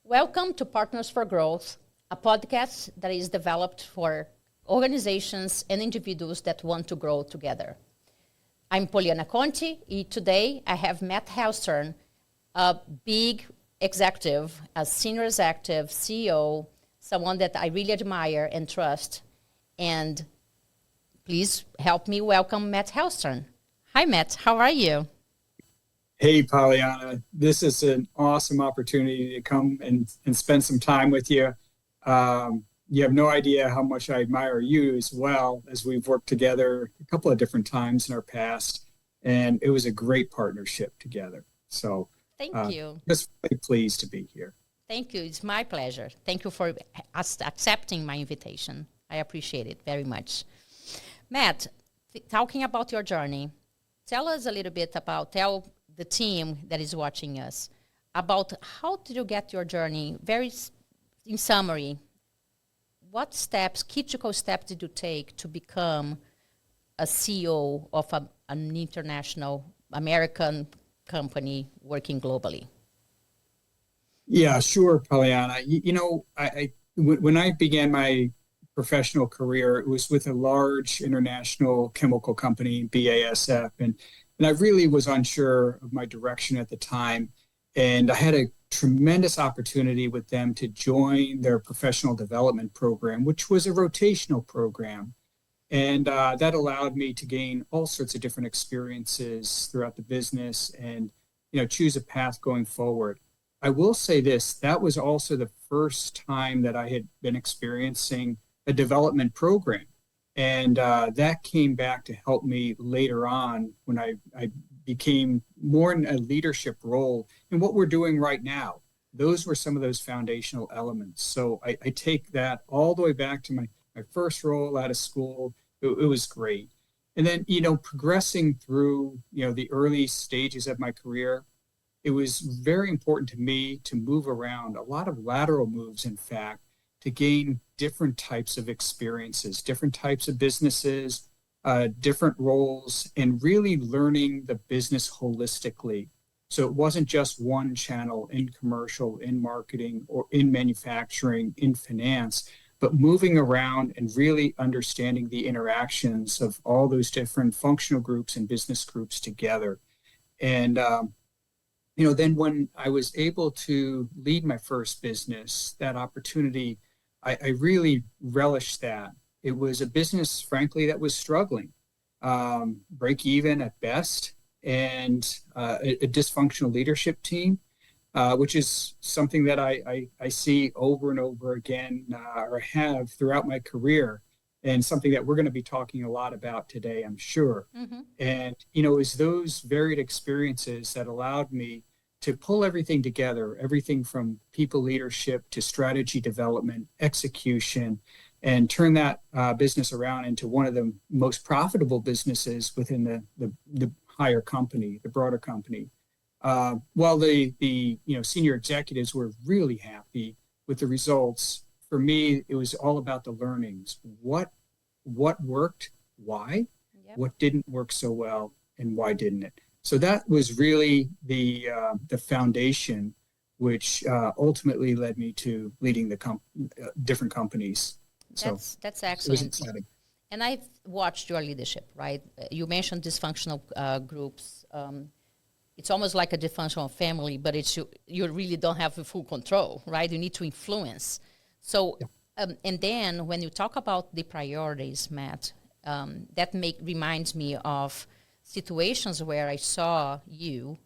Welcome to Partners for Growth, a podcast that is developed for organizations and individuals that want to grow together. I'm Poliana Conti, and today I have Matt Hellstern, a big executive, a senior executive, CEO, someone that I really admire and trust. And please help me welcome Matt Hellstern. Hi, Matt. How are you? Hey, Poliana. This is an awesome opportunity to come and spend some time with you. You have no idea how much I admire you as well, as we've worked together a couple of different times in our past, and it was a great partnership together. So Thank you. Just really pleased to be here. Thank you. It's my pleasure. Thank you for accepting my invitation. I appreciate it very much. Matt, talking about your journey, tell us a little bit about, tell the team that is watching us, about how did you get your journey? In summary, what steps, critical steps did you take to become a CEO of an international American company working globally? Yeah, sure, Poliana. When I began my professional career, it was with a large international chemical company, BASF, and I really was unsure of my direction at the time. And I had a tremendous opportunity with them to join their professional development program, which was a rotational program. And that allowed me to gain all sorts of different experiences throughout the business and, choose a path going forward. I will say this, that was also the first time that I had been experiencing a development program. And that came back to help me later on when I became more in a leadership role in what we're doing right now. Those were some of those foundational elements. So I take that all the way back to my first role out of school. It was great. And then, progressing through, the early stages of my career, it was very important to me to move around, a lot of lateral moves, in fact, to gain different types of experiences, different types of businesses, different roles, and really learning the business holistically. So it wasn't just one channel in commercial, in marketing, or in manufacturing, in finance, but moving around and really understanding the interactions of all those different functional groups and business groups together. And then when I was able to lead my first business, that opportunity, I really relished that. It was a business, frankly, that was struggling, break even at best, and a dysfunctional leadership team, which is something that I see over and over again, or have throughout my career, and something that we're going to be talking a lot about today, I'm sure. Mm-hmm. And, it was those varied experiences that allowed me to pull everything together, everything from people leadership to strategy development, execution, and turn that business around into one of the most profitable businesses within the higher company, the broader company. While the senior executives were really happy with the results, for me, it was all about the learnings. What worked, why? Yep. What didn't work so well, and why didn't it? So that was really the foundation, which ultimately led me to leading the different companies. That's excellent. It was exciting. And I've watched your leadership, right? You mentioned dysfunctional groups. It's almost like a dysfunctional family, but you really don't have full control, right? You need to influence. So, yeah. And then when you talk about the priorities, Matt, that reminds me of situations where I saw you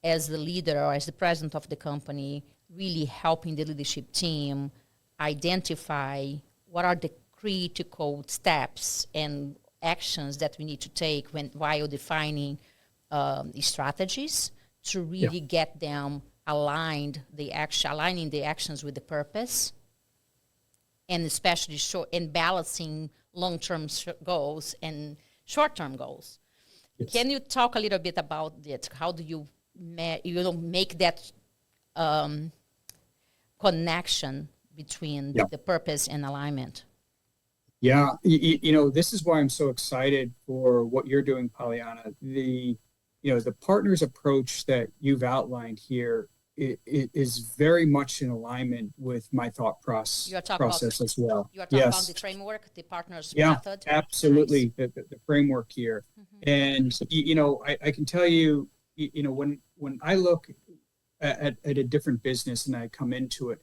as the leader or as the president of the company really helping the leadership team identify what are the critical steps and actions that we need to take while defining strategies to really get them aligning the actions with the purpose, and especially in balancing long-term goals and short-term goals. Yes. Can you talk a little bit about it? How do you make that connection between the purpose and alignment? Yeah, this is why I'm so excited for what you're doing, Poliana. The partners approach that you've outlined here is very much in alignment with my thought process as well. You are talking about the framework, the partners method. Absolutely, nice. the framework here. And I can tell you, when I look at a different business and I come into it,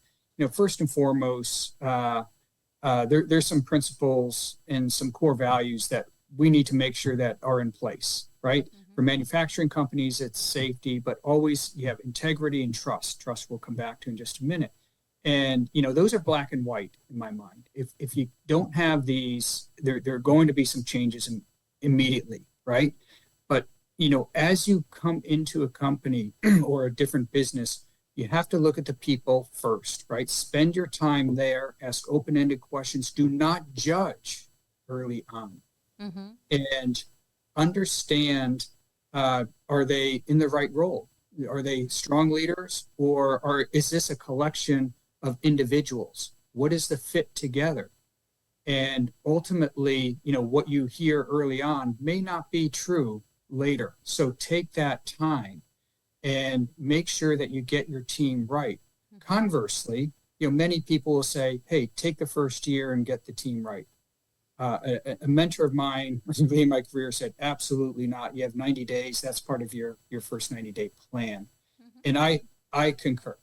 first and foremost, there's some principles and some core values that we need to make sure that are in place, right? For manufacturing companies, it's safety, but always you have integrity and trust. Trust we'll come back to in just a minute. And, those are black and white in my mind. If you don't have these, there are going to be some changes immediately, right? But, as you come into a company or a different business, you have to look at the people first, right? Spend your time there, ask open-ended questions. Do not judge early on. And understand, are they in the right role? Are they strong leaders, or is this a collection of individuals? What is the fit together? And ultimately, what you hear early on may not be true later. So take that time and make sure that you get your team right. Conversely, many people will say, hey, take the first year and get the team right. A mentor of mine early in my career said, absolutely not. You have 90 days. That's part of your first 90-day plan. And I concur.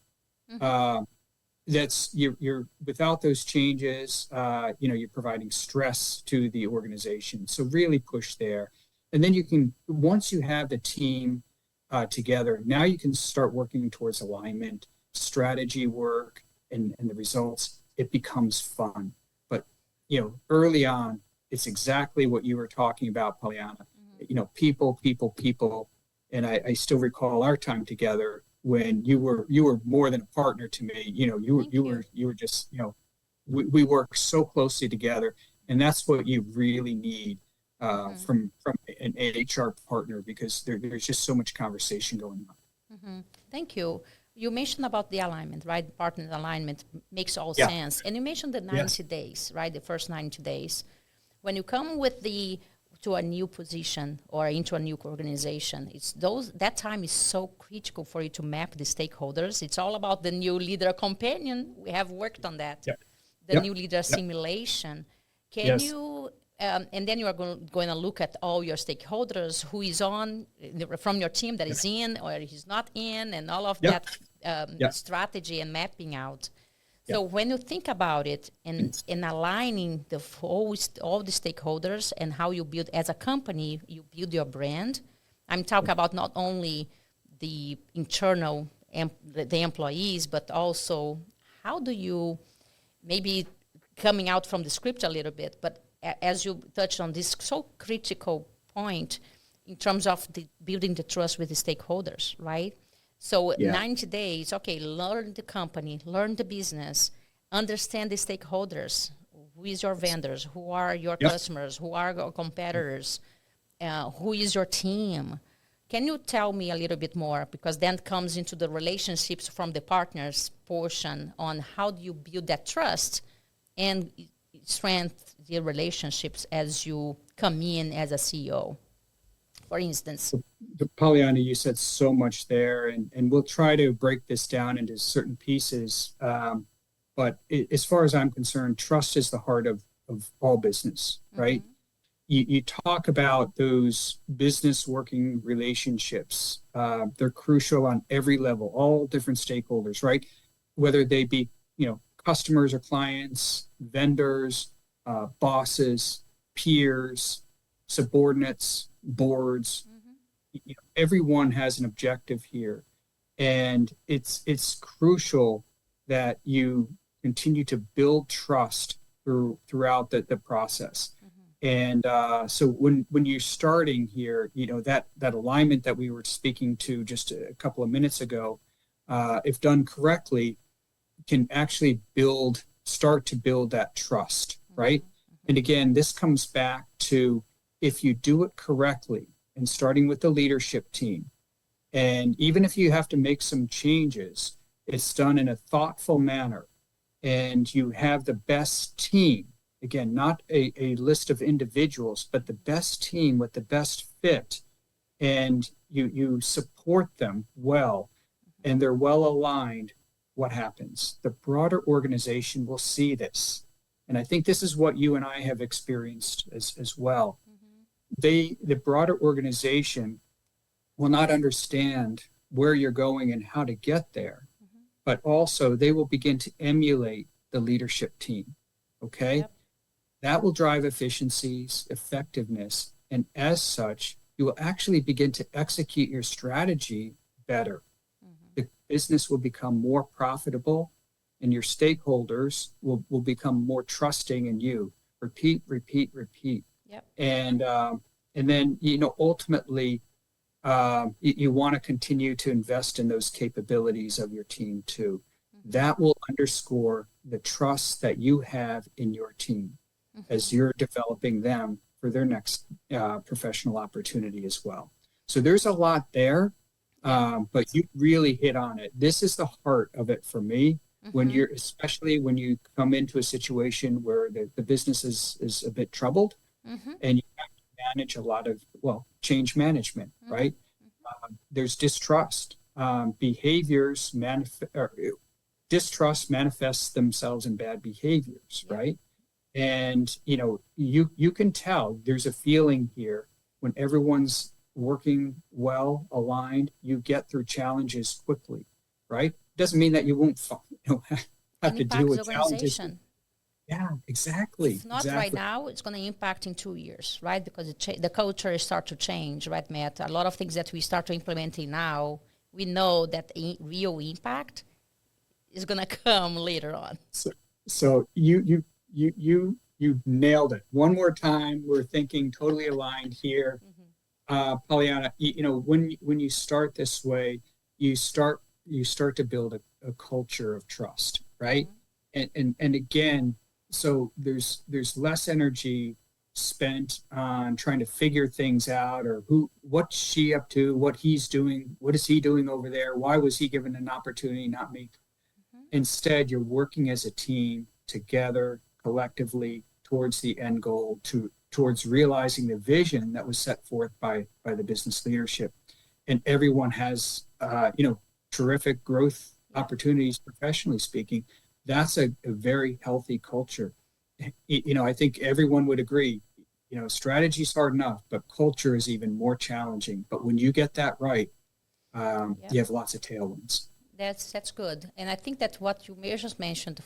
That's you're without those changes, you're providing stress to the organization. So really push there. And then once you have the team together, now you can start working towards alignment, strategy work, and the results. It becomes fun. Early on, it's exactly what you were talking about, Poliana. People. And I still recall our time together when you were more than a partner to me. You were just, we work so closely together, and that's what you really need from an HR partner, because there's just so much conversation going on. Thank you. You mentioned about the alignment, right? Partner alignment makes all sense. And you mentioned the 90 days, right? The first 90 days. When you come to a new position or into a new organization, that time is so critical for you to map the stakeholders. It's all about the new leader companion. We have worked on that. The new leader simulation. Can you... and then you are going to look at all your stakeholders, who is on from your team that is in or he's not in, and all of that strategy and mapping out. So when you think about it and aligning all the stakeholders and how you build as a company, you build your brand. I'm talking about not only the internal the employees, but also how do you, maybe coming out from the script a little bit, but as you touched on this so critical point in terms of building the trust with the stakeholders, right? So 90 days, okay, learn the company, learn the business, understand the stakeholders. Who is your vendors? Who are your customers? Who are your competitors? Who is your team? Can you tell me a little bit more? Because then comes into the relationships from the partners portion on how do you build that trust and strengthen the relationships as you come in as a CEO, for instance. Poliana, you said so much there, and we'll try to break this down into certain pieces. But as far as I'm concerned, trust is the heart of all business, right? You talk about those business working relationships. They're crucial on every level, all different stakeholders, right? Whether they be, customers or clients, vendors, bosses, peers, subordinates, boards. Everyone has an objective here, and it's crucial that you continue to build trust throughout the process. And so when you're starting here, that alignment that we were speaking to just a couple of minutes ago, if done correctly, can actually start to build that trust, right? And again, this comes back to, if you do it correctly, and starting with the leadership team, and even if you have to make some changes, it's done in a thoughtful manner, and you have the best team. Again, not a list of individuals, but the best team with the best fit, and you support them well. and they're well aligned, what happens? The broader organization will see this. And I think this is what you and I have experienced as well. The broader organization will not understand where you're going and how to get there, but also they will begin to emulate the leadership team. Okay. Yep. That will drive efficiencies, effectiveness, and as such, you will actually begin to execute your strategy better. The business will become more profitable, and your stakeholders will become more trusting in you. Repeat, repeat, repeat. Yep. And then, ultimately, you want to continue to invest in those capabilities of your team too. That will underscore the trust that you have in your team as you're developing them for their next professional opportunity as well. So there's a lot there, but you really hit on it. This is the heart of it for me. Especially when you come into a situation where the business is a bit troubled, and you have to manage a lot of, change management, right? There's distrust. Distrust manifests themselves in bad behaviors, right? And, you can tell there's a feeling here when everyone's working well, aligned, you get through challenges quickly, right? Doesn't mean that you won't have to deal with challenges. Yeah, exactly. If not right now, it's going to impact in 2 years, right? Because the culture start to change, right, Matt? A lot of things that we start to implementing now, we know that real impact is going to come later on. So you nailed it. One more time, we're thinking totally aligned here. Poliana, when you start this way, you start to build a culture of trust, right? And again, so there's less energy spent on trying to figure things out, or what's she up to, what he's doing, what is he doing over there, why was he given an opportunity, not me? Instead, you're working as a team together, collectively, towards the end goal, towards realizing the vision that was set forth by the business leadership. And everyone has, terrific growth opportunities, professionally speaking. That's a very healthy culture. I think everyone would agree, strategy's hard enough, but culture is even more challenging. But when you get that right, you have lots of tailwinds. That's good. And I think that what you just mentioned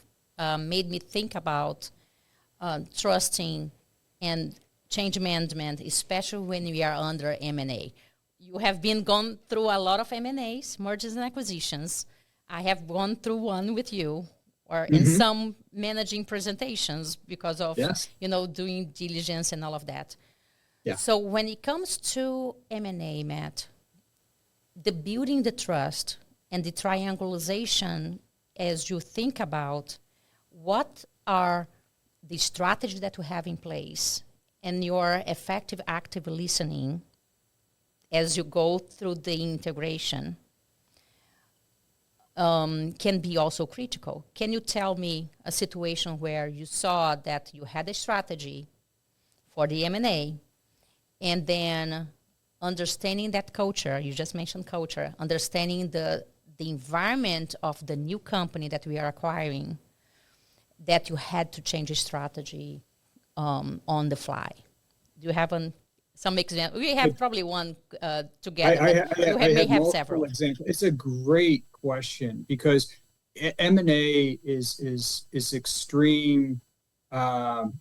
made me think about trusting and change management, especially when we are under M&A. You have gone through a lot of M&As, mergers and acquisitions. I have gone through one with you, or in some managing presentations because of, doing diligence and all of that. Yeah. So when it comes to M&A, Matt, the building the trust and the triangulation, as you think about what are the strategies that you have in place and your effective active listening as you go through the integration, can be also critical. Can you tell me a situation where you saw that you had a strategy for the M&A, and then understanding that culture, you just mentioned culture, understanding the environment of the new company that we are acquiring, that you had to change your strategy on the fly? Do you have some example? We have probably one together. You may have several examples. It's a great question because M&A is extreme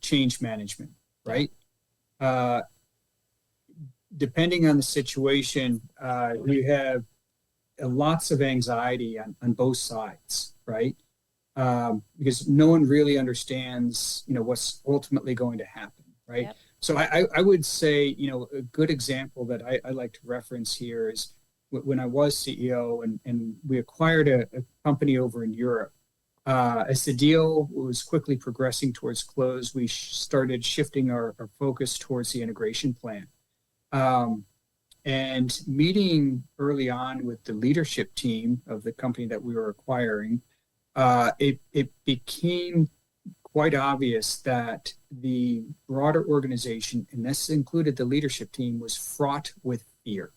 change management, right? Depending on the situation, you have lots of anxiety on both sides, right? Because no one really understands, what's ultimately going to happen, right? Yep. So I would say, a good example that I like to reference here is when I was CEO and we acquired a company over in Europe. As the deal was quickly progressing towards close, we started shifting our focus towards the integration plan. And meeting early on with the leadership team of the company that we were acquiring, it became quite obvious that the broader organization, and this included the leadership team, was fraught with fear.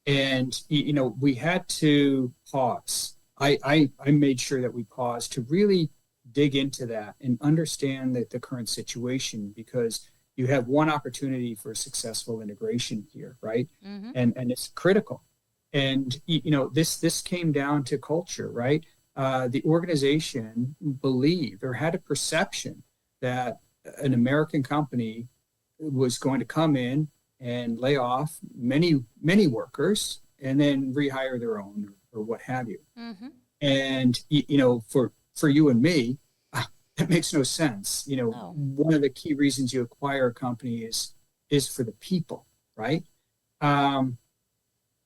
And, we had to pause. I made sure that we paused to really dig into that and understand the current situation, because you have one opportunity for successful integration here, right? Mm-hmm. And it's critical. And, this came down to culture, right? The organization believed or had a perception that an American company was going to come in and lay off many workers and then rehire their own, or what have you. Mm-hmm. And for you and me, that makes no sense. No. One of the key reasons you acquire a company is for the people, right?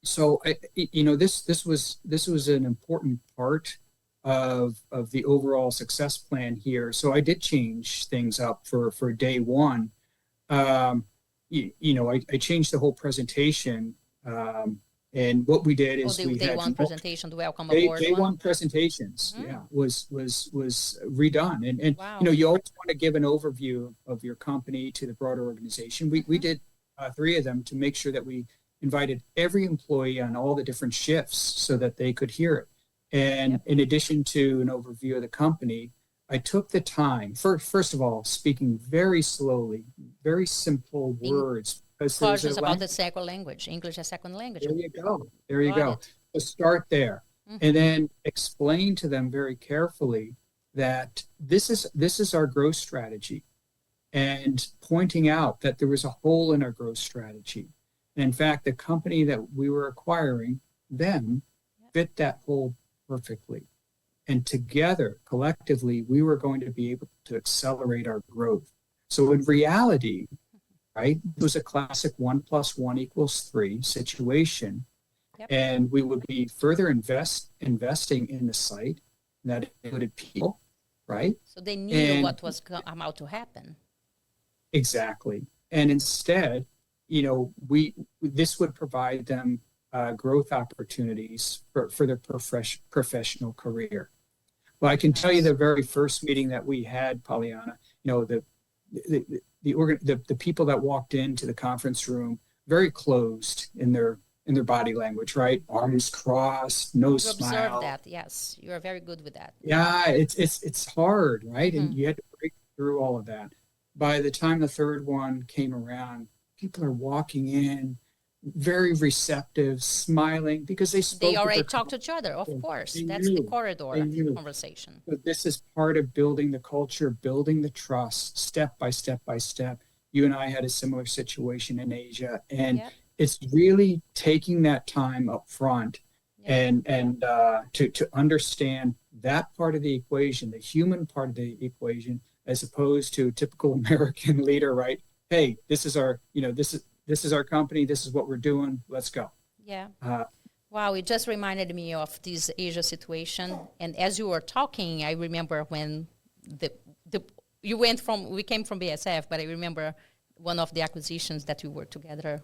So this was an important part of the overall success plan here. So I did change things up for day one. I changed the whole presentation. And what we did is we day had one presentation, the welcome aboard day one. one presentations, was redone. And Wow. You always want to give an overview of your company to the broader organization. We did 3 of them to make sure that we invited every employee on all the different shifts so that they could hear it. And in addition to an overview of the company, I took the time, first of all, speaking very slowly, very simple words. Cautious about the second language, English as second language. There you go. So start there. Mm-hmm. And then explain to them very carefully that this is our growth strategy, and pointing out that there was a hole in our growth strategy. And in fact, the company that we were acquiring then fit that hole perfectly. And together, collectively, we were going to be able to accelerate our growth. So in reality, right, it was a classic 1 + 1 = 3 situation. Yep. And we would be further investing in the site. And that included people, right? So they knew what was about to happen. Exactly. And instead, this would provide them growth opportunities for their professional career. Well, I can tell you the very first meeting that we had, Poliana, the people that walked into the conference room, very closed in their body language, right? Arms crossed, no smile. You observe that, yes. You are very good with that. Yeah, it's hard, right? Mm-hmm. And you had to break through all of that. By the time the third one came around, people are walking in, very receptive, smiling, because they already talked to each other, of course. That's the corridor of the conversation. But this is part of building the culture, building the trust, step by step by step. You and I had a similar situation in Asia, and it's really taking that time up front and to understand that part of the equation, the human part of the equation, as opposed to a typical American leader, right? Hey, this is our company. This is what we're doing. Let's go. Yeah. Wow. It just reminded me of this Asia situation. And as you were talking, I remember when we came from BASF, but I remember one of the acquisitions that we were together,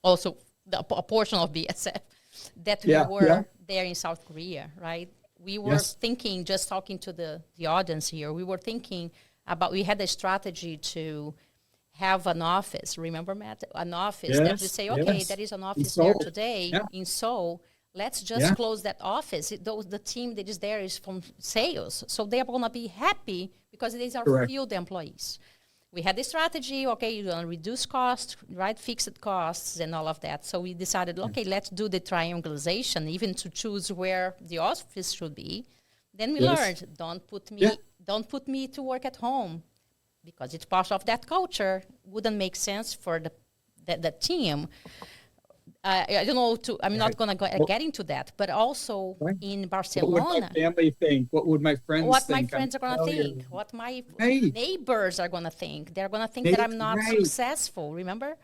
also a portion of BASF, that we were there in South Korea, right? We were thinking, just talking to the audience here, we were thinking about, we had a strategy to have an office, remember, Matt? An office that we say, okay, there is an office there today in Seoul. Let's just close that office. The team that is there is from sales. So they are going to be happy because these are field employees. We had the strategy, okay, you're going to reduce costs, right, fixed costs and all of that. So we decided, okay, let's do the triangulation, even to choose where the office should be. Then we learned, don't put me to work at home, because it's part of that culture. Wouldn't make sense for the team. I don't know. I'm not going to get into that. But also in Barcelona, what would my family think? What would my friends think? What my friends are going to think? What my neighbors are going to think? They're going to think that I'm not successful. Remember?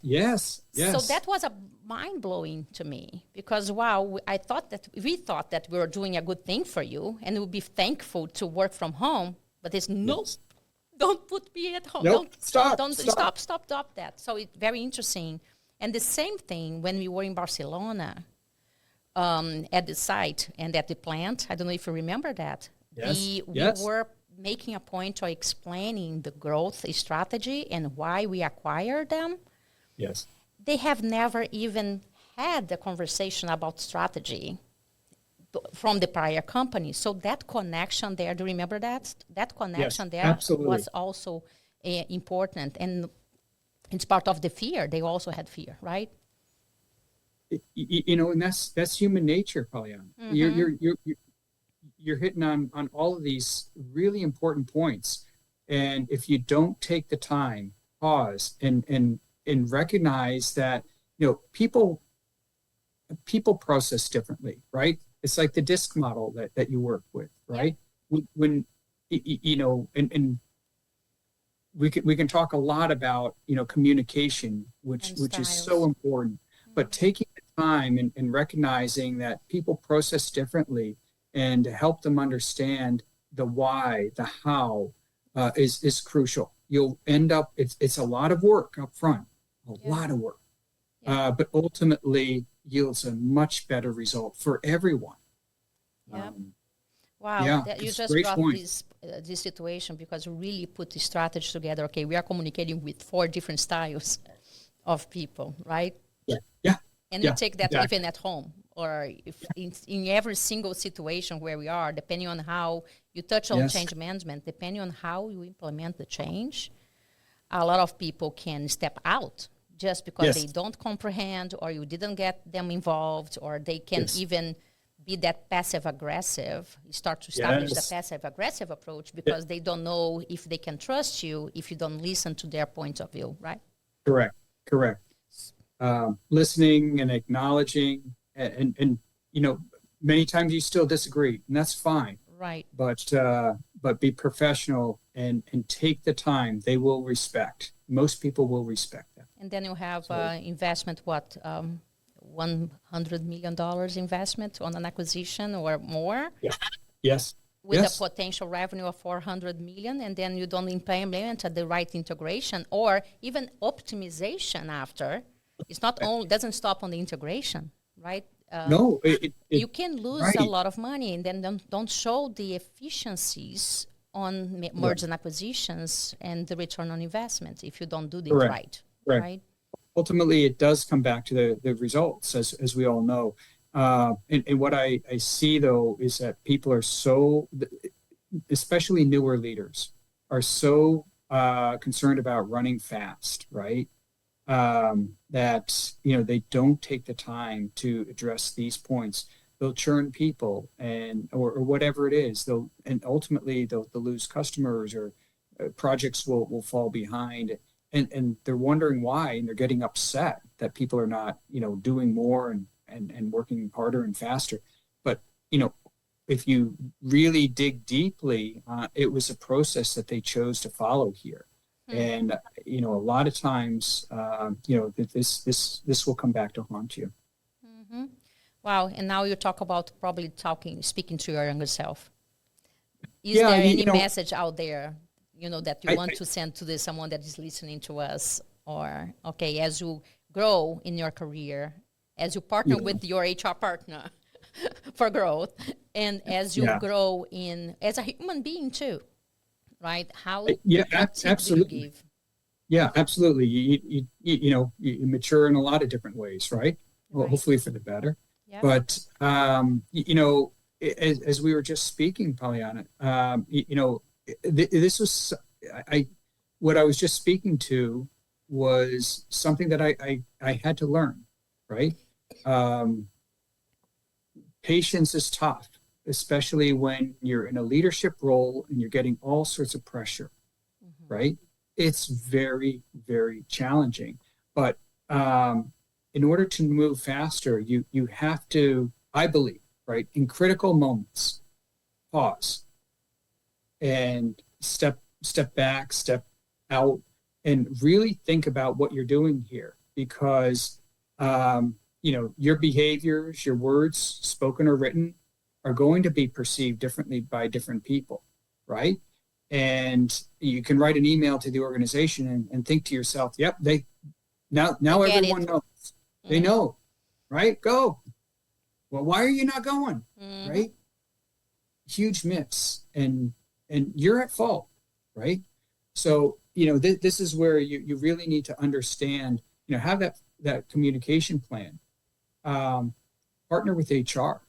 Yes. So that was a mind-blowing to me, because we thought that we were doing a good thing for you, and we'll be thankful to work from home. But there's don't put me at home. Nope. Stop that. So it's very interesting. And the same thing when we were in Barcelona, at the site and at the plant. I don't know if you remember that. We were making a point of explaining the growth strategy and why we acquired them. Yes. They have never even had the conversation about strategy from the prior company. So that connection there, do you remember that? That connection Yes, there absolutely. was also important. And it's part of the fear. They also had fear, right? And that's human nature, Pollyanna. You're hitting on all of these really important points. And if you don't take the time, pause, and recognize that, people process differently, right? It's like the DISC model that you work with, right? Yep. When and we can talk a lot about communication, which is so important. But taking the time and recognizing that people process differently, and to help them understand the why, the how, is crucial. You'll end up, it's a lot of work up front, a lot of work, but ultimately yields a much better result for everyone. Wow, you just brought this situation, because we really put the strategy together. Okay, we are communicating with 4 different styles of people, right? Yeah. And we take that even at home, or if in every single situation where we are, depending on how you touch on change management, depending on how you implement the change, a lot of people can step out just because they don't comprehend, or you didn't get them involved, or they can even be that passive-aggressive. You start to establish the passive-aggressive approach because they don't know if they can trust you if you don't listen to their point of view, right? Correct. Listening and acknowledging, and many times you still disagree, and that's fine. Right. But be professional and take the time. They will respect. Most people will respect that. And then you have investment, $100 million investment on an acquisition or more. Yeah. Yes. With a potential revenue of $400 million, and then you don't implement the right integration or even optimization after. It's not only, doesn't stop on the integration, right? No, you can lose a lot of money, and then don't show the efficiencies on mergers and acquisitions and the return on investment if you don't do it right. Ultimately, it does come back to the results, as we all know. And what I see, though, is that people are so, especially newer leaders, are so concerned about running fast, right? That they don't take the time to address these points. They'll churn people, or whatever it is. And ultimately they'll lose customers, or projects will fall behind. And they're wondering why, and they're getting upset that people are not doing more and working harder and faster. But if you really dig deeply, it was a process that they chose to follow here. And a lot of times, this will come back to haunt you. Wow! And now you talk about speaking to your younger self. Is there any message out there, that you want to send to someone that is listening to us? Or as you grow in your career, as you partner with your HR partner for growth, and as you grow as a human being too. Right? How absolutely. Do you give? Yeah, absolutely. You mature in a lot of different ways, right? Well, hopefully for the better. Yeah. But as we were just speaking, Poliana, this was what I was just speaking to was something that I had to learn, right? Patience is tough, especially when you're in a leadership role and you're getting all sorts of pressure, right? It's very, very challenging. But in order to move faster, you have to, I believe, right, in critical moments, pause and step back, step out, and really think about what you're doing here. Because, your behaviors, your words, spoken or written, are going to be perceived differently by different people, right? And you can write an email to the organization and think to yourself, yep, now everyone knows. They know, right? Go. Well, why are you not going? Right? Huge myths, and you're at fault, right? So, this is where you really need to understand, have that communication plan. partner with HR,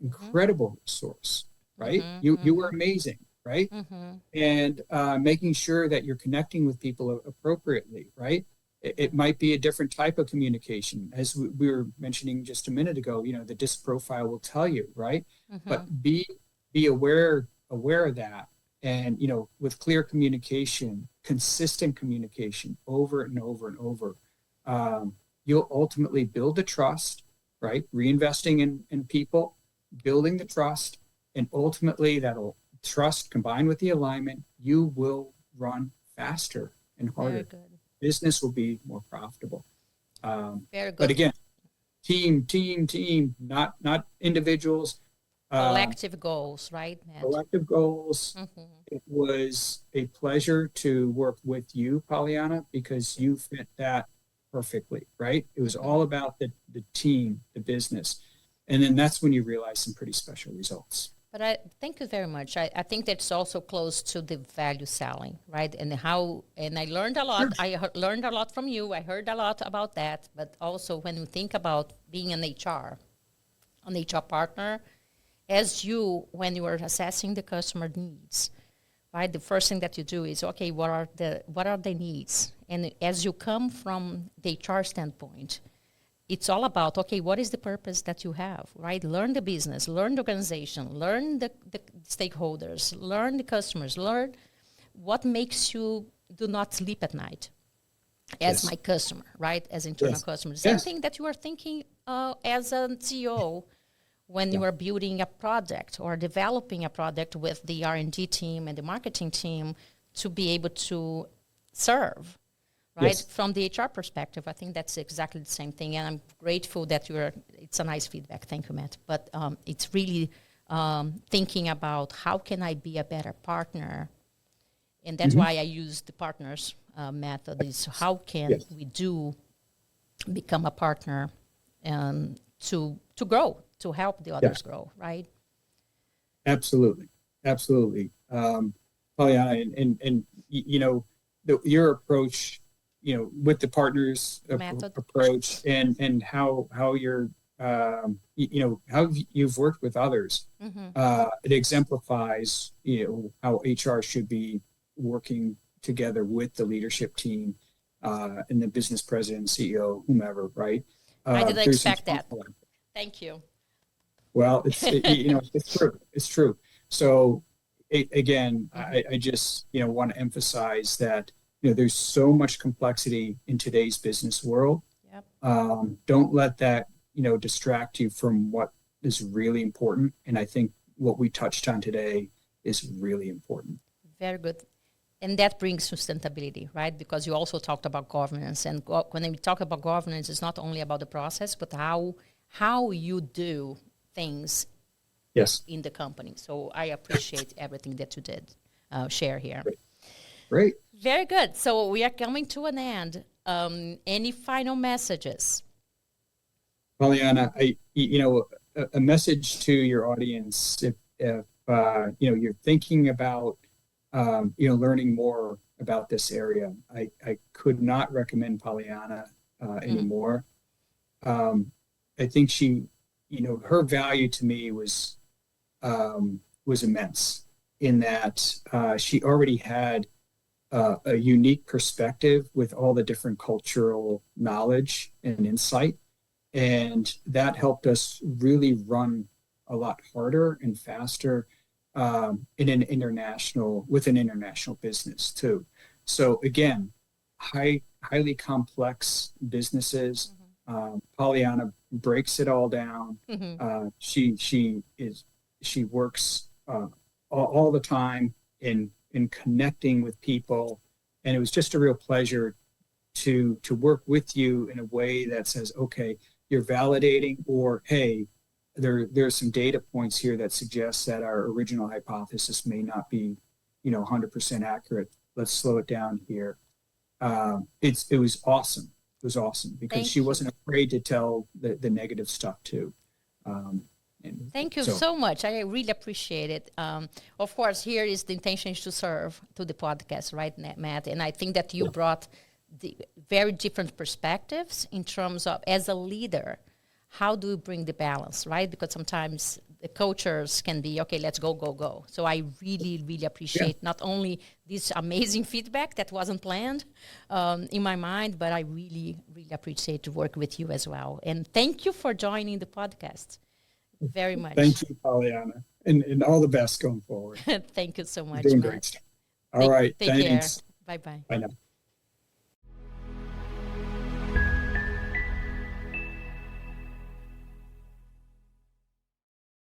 incredible resource, right? You were amazing, right? And making sure that you're connecting with people appropriately, right? It might be a different type of communication, as we were mentioning just a minute ago. The DISC profile will tell you, right? But be aware of that, and with clear communication, consistent communication, over and over and over, you'll ultimately build the trust, right? Reinvesting in people, building the trust, and ultimately that'll trust combined with the alignment, you will run faster and harder. Very good. Business will be more profitable. Very good. But again, team, not individuals. Collective goals, right, Matt? Collective goals. It was a pleasure to work with you, Poliana, because you fit that perfectly, right? It was all about the team, the business. And then that's when you realize some pretty special results. But I thank you very much. I think that's also close to the value selling, right? And I learned a lot. Sure. I learned a lot from you. I heard a lot about that. But also when you think about being an HR partner, when you are assessing the customer needs, right? The first thing that you do is, okay, what are the needs? And as you come from the HR standpoint, it's all about, okay, what is the purpose that you have, right? Learn the business, learn the organization, learn the stakeholders, learn the customers, learn what makes you do not sleep at night as my customer, right? As internal customer. Same thing that you are thinking as a CEO when you are building a project or developing a product with the R&D team and the marketing team to be able to serve. Right? Yes. From the HR perspective, I think that's exactly the same thing. And I'm grateful that it's a nice feedback. Thank you, Matt. But it's really thinking about how can I be a better partner? And that's why I use the partners method is how can we do become a partner to grow, to help the others grow, right? Absolutely. Poliana, and your approach, with the partners approach and how you're, how you've worked with others, it exemplifies, how HR should be working together with the leadership team and the business president, CEO, whomever, right? I didn't expect that. Thank you. Well, it's true. So again, I just, want to emphasize that, there's so much complexity in today's business world. Yep. Don't let that, distract you from what is really important. And I think what we touched on today is really important. Very good. And that brings sustainability, right? Because you also talked about governance. And when we talk about governance, it's not only about the process, but how you do things in the company. So I appreciate everything that you did share here. Great. Very good. So we are coming to an end. Any final messages? Poliana, a message to your audience, if you're thinking about, learning more about this area, I could not recommend Poliana anymore. I think she, her value to me was immense in that she already had a unique perspective with all the different cultural knowledge and insight. And that helped us really run a lot harder and faster with an international business too. So again, highly complex businesses. Poliana breaks it all down. She works all the time in connecting with people, and it was just a real pleasure to work with you in a way that says, okay, you're validating, or hey, there's some data points here that suggest that our original hypothesis may not be 100% accurate. Let's slow it down here. It was awesome. It was awesome because she wasn't afraid to tell the negative stuff too. Thank you so much. I really appreciate it. Of course, here is the intention is to serve to the podcast, right, Matt? And I think that you brought the very different perspectives in terms of, as a leader, how do you bring the balance, right? Because sometimes the cultures can be, okay, let's go, go, go. So I really, really appreciate not only this amazing feedback that wasn't planned in my mind, but I really, really appreciate to work with you as well. And thank you for joining the podcast very much. Thank you, Poliana, and all the best going forward. Thank you so much, You're doing Matt. great stuff. All right, Take thanks. care. Bye-bye. Bye now.